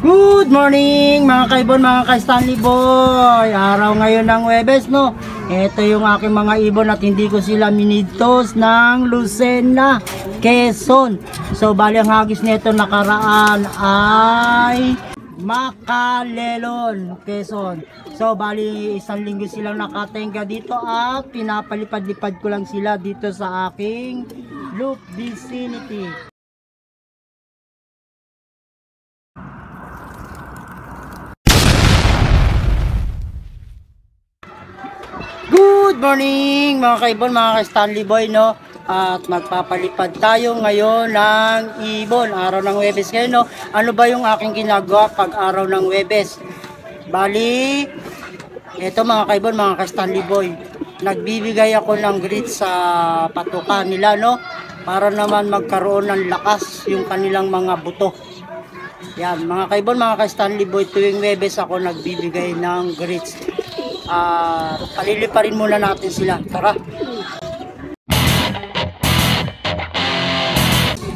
Good morning mga kaibon, mga ka-Stanley Boy. Araw ngayon ng Huwebes, no? Ito yung aking mga ibon at hindi ko sila minidtos ng Lucena, Quezon. So bali ang hagis nito nakaraan ay Macalelon, Quezon. So bali isang linggo silang nakatenga dito at pinapalipad-lipad ko lang sila dito sa aking loop vicinity. Good morning mga kaibon, mga ka-Stanley Boy, no? At magpapalipad tayo ngayon ng ibon, araw ng Huwebes ngayon, no? Ano ba yung aking ginagawa pag araw ng Huwebes? Bali, eto mga kaibon, mga ka-Stanley Boy, nagbibigay ako ng grit sa patuka nila, no? Para naman magkaroon ng lakas yung kanilang mga buto. Yan, mga kaibon, mga ka-Stanley Boy, tuwing Huwebes ako nagbibigay ng grits. Paliliparin muna natin sila. Tara.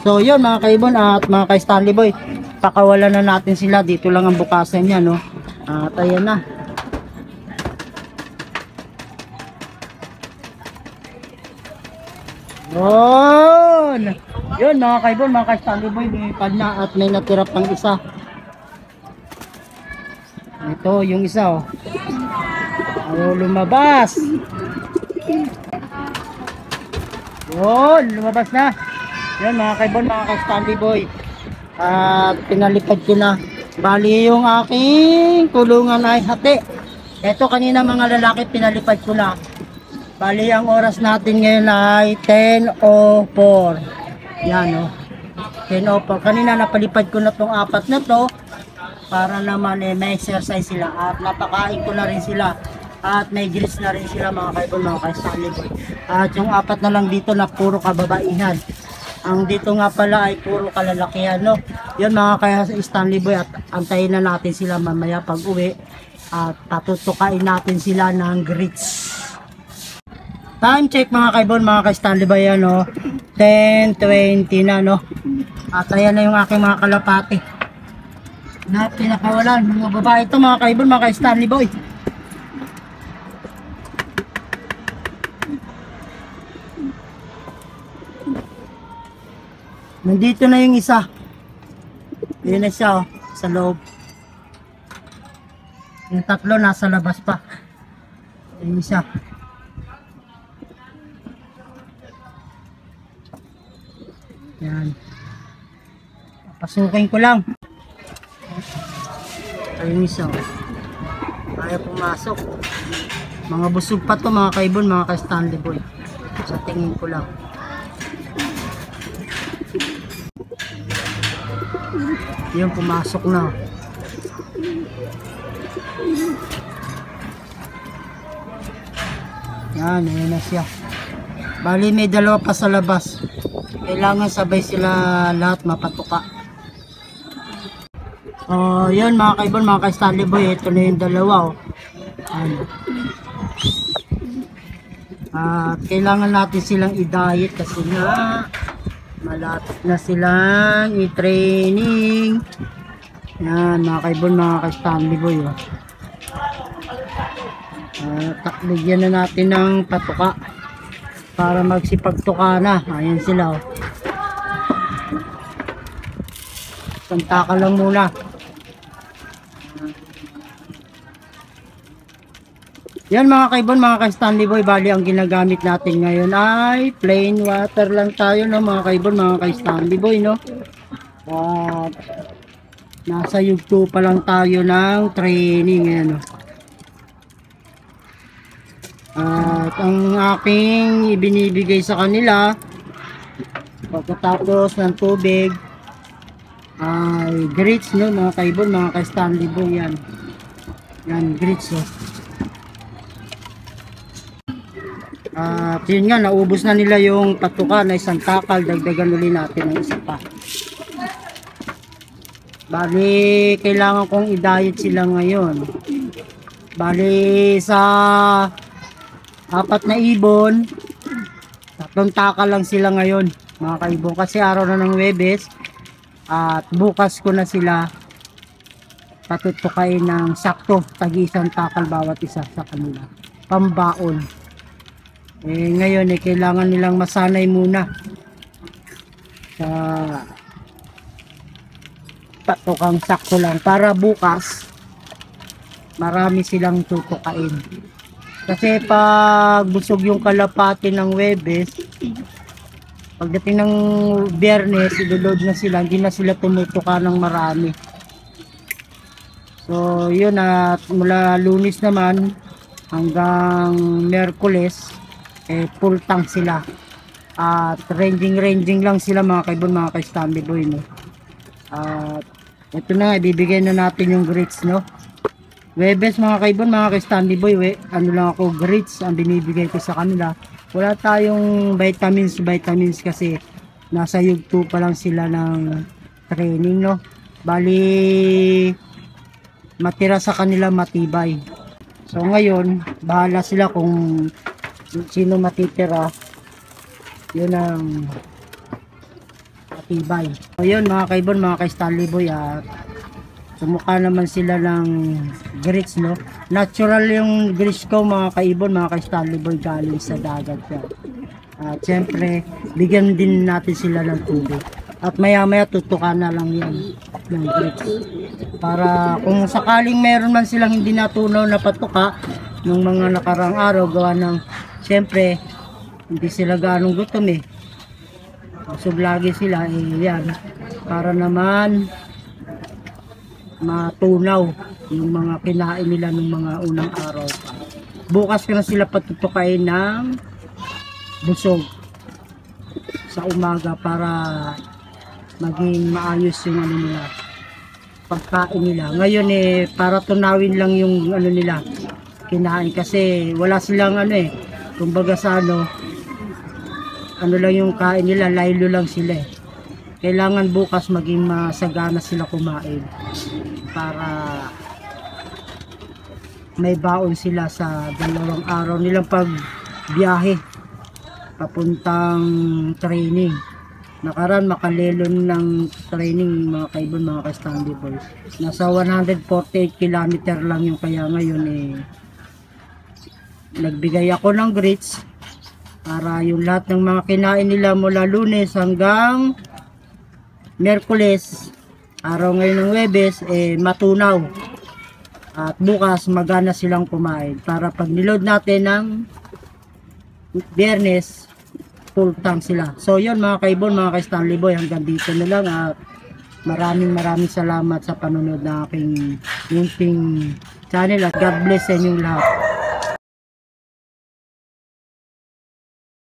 So yun mga kaibon at mga ka-Stanley Boy, pakawalan na natin sila. Dito lang ang bukasan niya, no? At ayan na. Yun mga kaibon, mga ka-Stanley Boy, lumipad na at may natira pang isa. Ito yung isa, oh. Ayaw lumabas. Yun, lumabas na. Yan mga kaibon, mga ka-Stanley Boy. At pinalipad ko na. Bali yung aking kulungan ay hati. Ito kanina mga lalaki pinalipad ko na. Bali ang oras natin ngayon ay 10:04. Yan, oh. 10:04. Kanina napalipad ko na tong apat na to para naman may exercise sila. At napakain ko na rin sila. At may grits na rin sila mga kaibon, mga ka-Stanley Boy. At yung apat na lang dito na puro kababaihan. Ang dito nga pala ay puro kalalakihan, no? Yun mga ka-Stanley Boy, at antayin na natin sila mamaya pag uwi. At patutukain natin sila ng grits. Time check mga kaibon, mga ka-Stanley Boy, yan, no? 10:20 na, no? At ayan na yung aking mga kalapati na pinakawalan. Mga babae ito mga kaibon, mga ka-Stanley Boy. Nandito na yung isa. Yun na siya, oh, sa loob. Yung tatlo nasa labas pa. Yung isa. Yan. Pasukin ko lang. Yung isa, oh. Kaya pumasok. Mga busog pa to mga kaibon, mga ka-Stanley Boy. Sa tingin ko lang. Yung pumasok na. Yan, ayan na siya. Bali may dalawa pa sa labas. Kailangan sabay sila lahat mapatuka. Yun mga kaibon, mga ka-Stanley Boy, ito na yung dalawa, oh. Kailangan natin silang i-diet kasi nga malapit na silang i-training. Yan mga kaibon, mga ka-Stanley Boy, oh. Bigyan na natin ng patuka para magsipagtuka na. Ayan sila, oh. Santa ka lang muna. Yan mga kaibon, mga ka-Stanley Boy, bali ang ginagamit natin ngayon ay plain water lang tayo, no mga kaibon, mga ka-Stanley Boy, no? At nasa yugto pa lang tayo ng training, ayan, no? At ang aking ibinibigay sa kanila pagkatapos ng tubig ay grits, no mga kaibon, mga ka-Stanley Boy. Yan grits, oh. At yun nga, naubos na nila yung patuka na isang takal. Dagdagan ulit natin ng isa pa. Bali kailangan kong i-diet sila ngayon. Bali sa apat na ibon, 3 takal lang sila ngayon mga kaibon, kasi araw na ng Huwebes. At bukas ko na sila patutukain ng sakto, tag-isang takal bawat isa sa kanila. Pambaon. Ngayon kailangan nilang masanay muna sa patukang sakto lang para bukas marami silang tutukain. Kasi pag busog yung kalapati ng Huwebes, pagdating ng Biyernes, idulod na sila, hindi na sila tumutuka ng marami. So, yun at mula Lunes naman hanggang Miyerkules, full tank sila. At ranging lang sila mga kaibon, mga ka-Stanley Boy, no? At ito na, ibibigay na natin yung grits, no? Huwebes mga kaibon, mga ka-Stanley Boy, ano lang ako, grits ang binibigay ko sa kanila. Wala tayong vitamins kasi nasa yugto pa lang sila ng training, no? Bali, matira sa kanila matibay. So ngayon, bahala sila kung sino matitira. Yun ang matibay. So yun mga kaibon, mga ka-Stanley Boy, at sumukha naman sila ng grits, no? Natural yung grits ko mga kaibon, mga ka-Stanley Boy, galing sa dagat yan. At syempre, bigyan din natin sila ng tubig. At maya maya tutukan na lang yan ng grits. Para kung sakaling meron man silang hindi natunaw na patuka ng mga nakarang araw, gawa ng syempre, hindi sila ganong gutom busog lagi sila, yan. Para naman matunaw yung mga kinain nila ng mga unang araw. Bukas ko na sila patutukain ng busog sa umaga para maging maayos yung ano nila, pagkain nila. Ngayon para tunawin lang yung ano nila kinain, kasi wala silang kumbaga sa ano lang yung kain nila, laylo lang sila Kailangan bukas maging masagana sila kumain para may baon sila sa 2 araw nilang pagbiyahe papuntang training. Nakaraan makalelon ng training mga kaibon, mga ka-Stanley Boy. Nasa 148 kilometer lang yung, kaya ngayon nagbigay ako ng grits para yung lahat ng mga kinain nila mula Lunes hanggang Miyerkules, araw ngayon ng Huwebes, matunaw. At bukas magana silang kumain para pag niload natin ng Biyernes, full tank sila. So yun mga kaibon, mga ka-Stanley Boy, hanggang dito na lang at maraming salamat sa panonood ng aking munting channel at God bless sa inyong lahat.